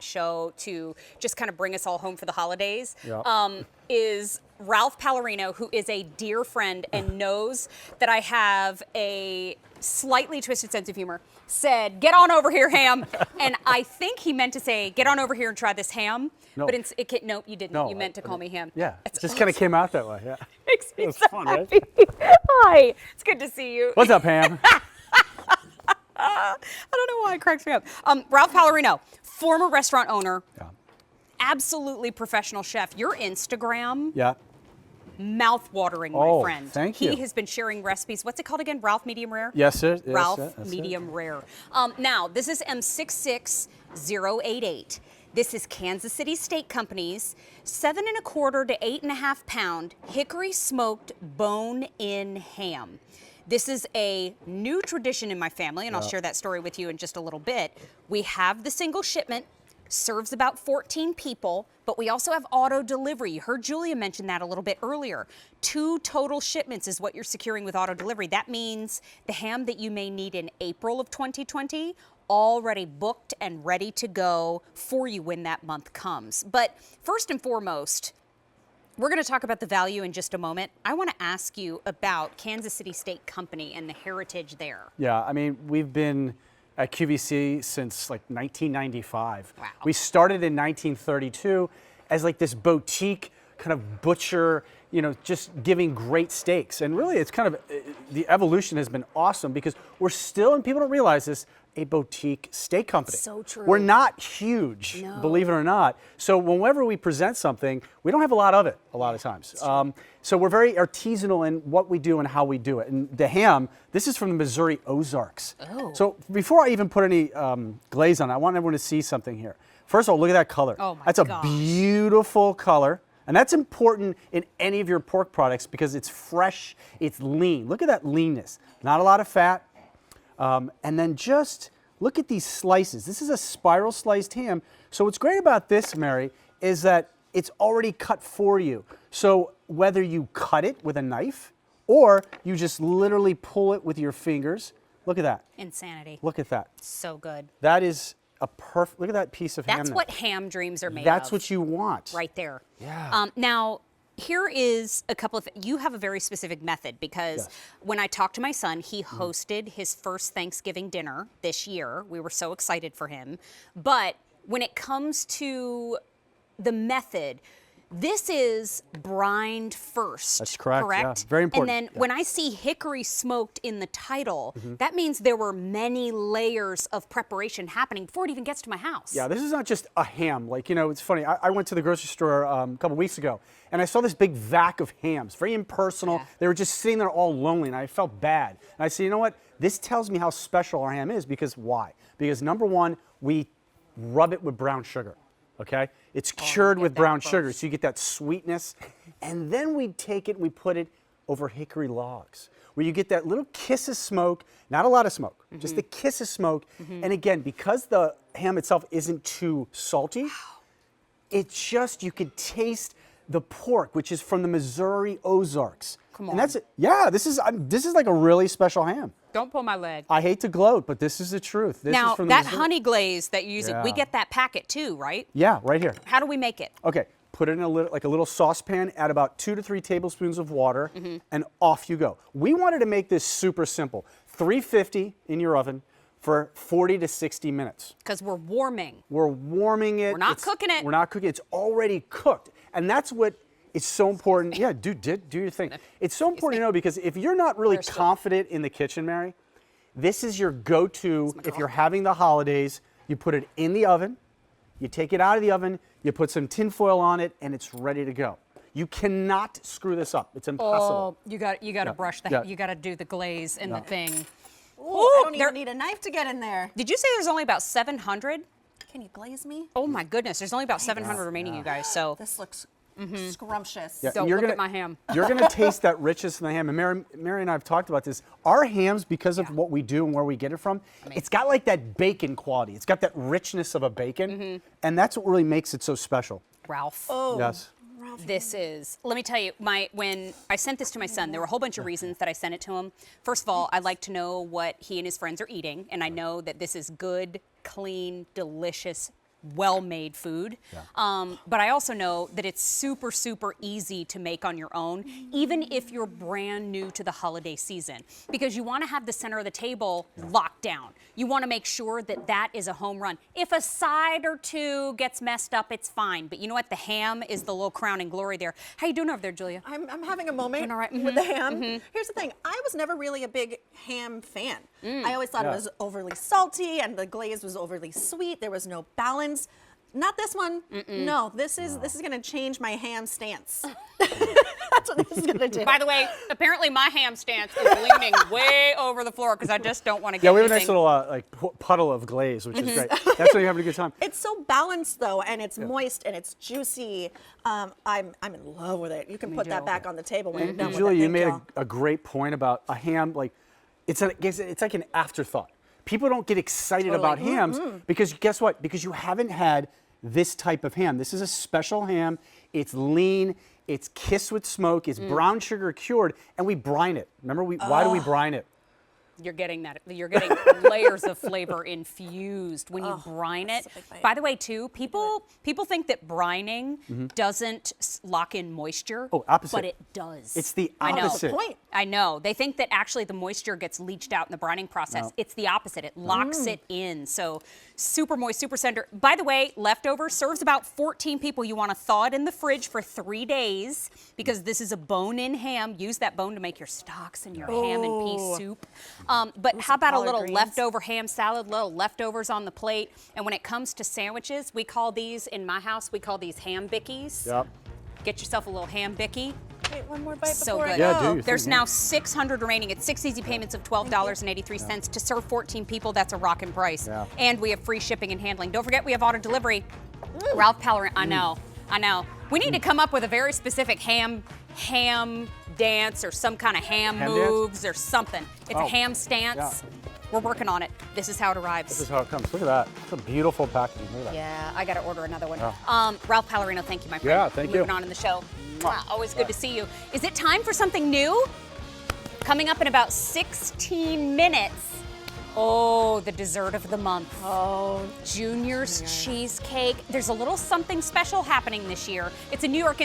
that show to just kind of bring us all home for the holidays, Yeah. is Ralph Pallarino, who is a dear friend and knows that I have a slightly twisted sense of humor, said, "Get on over here, ham." And I think he meant to say, "Get on over here and try this ham." No. But no, you didn't. No, You meant to call me ham. Yeah, It's it just kind of came out that way. Yeah. Makes me It was so fun, right? happy. Hi, it's good to see you. What's up, Ham? I don't know why it cracks me up. Ralph Pallarino, former restaurant owner, Yeah. absolutely professional chef. Your Instagram, Yeah. mouth-watering, my Oh, friend. thank you. He has been sharing recipes. What's it called again? Ralph Medium Rare? Yes, sir. Yes, Ralph that's it. Medium Rare. Now, this is M66088. This is Kansas City Steak Company's 7.25 to 8.5 pound Hickory smoked bone-in ham. This is a new tradition in my family, and I'll share that story with you in just a little bit. We have the single shipment, serves about 14 people, but we also have auto delivery. You heard Julia mention that a little bit earlier. 2 total shipments is what you're securing with auto delivery. That means the ham that you may need in April of 2020, already booked and ready to go for you when that month comes. But first and foremost, we're going to talk about the value in just a moment. I want to ask you about Kansas City Steak Company and the heritage there. Yeah, I mean, we've been at QVC since like 1995. Wow. We started in 1932 as like this boutique kind of butcher, you know, just giving great steaks. And really, it's kind of, the evolution has been awesome because we're still, and people don't realize this, a boutique steak company. So true. We're not huge, No. believe it or not. So whenever we present something, we don't have a lot of it a lot of times. So we're very artisanal in what we do and how we do it. And the ham, this is from the Missouri Ozarks. Oh. So before I even put any glaze on it, I want everyone to see something here. First of all, look at that color. Oh my That's a gosh. beautiful color. And that's important in any of your pork products because it's fresh, it's lean. Look at that leanness. Not a lot of fat. And then just look at these slices. This is a spiral sliced ham. So what's great about this, Mary, is that it's already cut for you. So whether you cut it with a knife or you just literally pull it with your fingers, look at that. Insanity. Look at that. So good. That is a perfect, look at that piece of ham. That's there. what ham dreams are made of. That's what you want. Right there. Yeah. Now, here is a couple of, you have a very specific method because Yes. when I talked to my son, he hosted his first Thanksgiving dinner this year. We were so excited for him. But when it comes to the method, this is brined first. That's correct, yeah. Correct? Very important, And then yeah. when I see hickory smoked in the title, that means there were many layers of preparation happening before it even gets to my house. Yeah, this is not just a ham. Like, you know, it's funny. I went to the grocery store a couple weeks ago, and I saw this big vat of hams, very impersonal. Yeah. They were just sitting there all lonely, and I felt bad. And I said, you know what? This tells me how special our ham is because why? Because number one, we rub it with brown sugar, okay? It's cured get with that brown first. sugar, so you get that sweetness. And then we take it and we put it over hickory logs, where you get that little kiss of smoke, not a lot of smoke, just a kiss of smoke. And again, because the ham itself isn't too salty, it's just, you could taste the pork, which is from the Missouri Ozarks. Come And on. that's it. Yeah, this is like a really special ham. Don't pull my leg. I hate to gloat, but this is the truth. This Now, is from the that Missouri- honey glaze that you're using, we Yeah. get that packet too, right? Yeah, right here. How do we make it? Okay, put it in a little saucepan, add about 2 to 3 tablespoons of water, and off you go. We wanted to make this super simple. 350 in your oven for 40 to 60 minutes. Because we're warming. We're warming it. We're not cooking it. We're not cooking it. It's already cooked. And that's what is so important. Yeah, do your thing. It's so important to know because if you're not really We're still- confident in the kitchen, Mary, this is your go-to if you're having the holidays. You put it in the oven, you take it out of the oven, you put some tin foil on it, and it's ready to go. You cannot screw this up. It's impossible. Oh, you got to brush the, Yeah. you got to do the glaze and the thing. Ooh, I don't there- even need a knife to get in there. Did you say there's only about 700? Can you glaze me? Oh my goodness, there's only about 700 remaining, you guys. So This looks scrumptious. Yeah, don't you're look gonna, at my ham. You're going to taste that richness in the ham. And Mary and I have talked about this. Our hams, because of what we do and where we get it from, it's got like that bacon quality. It's got that richness of a bacon. And that's what really makes it so special. Ralph. Oh, Yes. This is, let me tell you, when I sent this to my son, there were a whole bunch of reasons that I sent it to him. First of all, I like to know what he and his friends are eating, and I know that this is good, clean, delicious well-made food. But I also know that it's super, super easy to make on your own, even if you're brand new to the holiday season, because you want to have the center of the table locked down. You want to make sure that that is a home run. If a side or two gets messed up, it's fine. But you know what? The ham is the little crowning glory there. How you doing over there, Julia? I'm having a moment Doing all right? with the ham. Here's the thing. I was never really a big ham fan. I always thought it was overly salty and the glaze was overly sweet. There was no balance. Not this one. No, this is going to change my ham stance. That's what this is going to do. By the way, apparently my ham stance is leaning way over the floor because I just don't want to get Yeah, we have a anything. nice little like puddle of glaze, which is great. That's why you're having a good time. It's so balanced though, and it's moist and it's juicy. I'm in love with it. You can put that back on the table when you're done with it. Julia, you Thank made y'all. a great point about a ham. Like, it's like an afterthought. People don't get excited about hams because guess what? Because you haven't had this type of ham. This is a special ham. It's lean. It's kissed with smoke. It's brown sugar cured, and we brine it. Remember, why do we brine it? You're getting that. You're getting layers of flavor infused when you brine it. a big bite. By the way, too, people think that brining doesn't lock in moisture. Oh, opposite. But it does. It's the I know. opposite. Point. I know. They think that actually the moisture gets leached out in the brining process. No. It's the opposite. It locks it in. So super moist, super tender. By the way, leftover serves about 14 people. You want to thaw it in the fridge for 3 days because this is a bone-in ham. Use that bone to make your stocks and your ham and pea soup. But how about a collard little greens. leftover ham salad, little leftovers on the plate? And when it comes to sandwiches, we call these, in my house, we call these ham bickies. Yep. Get yourself a little ham bicky. Wait, one more bite So before good. I Yeah, go. do you There's think, now 600 remaining. It's 6 easy payments of $12.83 to serve 14 people. That's a rockin' price. Yeah. And we have free shipping and handling. Don't forget, we have auto delivery. Ralph Pellerin, I know. We need to come up with a very specific ham dance or some kind of ham Ham dance? moves or something. It's a Oh, ham stance. We're working on it. This is how it arrives. This is how it comes. Look at that. It's a beautiful packaging. Look at that. Yeah, I got to order another one. Yeah. Ralph Pellerino, thank you, my friend. Yeah, thank you. Moving on in the show. Mwah, always good to see you. Is it time for something new? Coming up in about 16 minutes. Oh, the dessert of the month. Oh, Junior's cheesecake. There's a little something special happening this year. It's a New York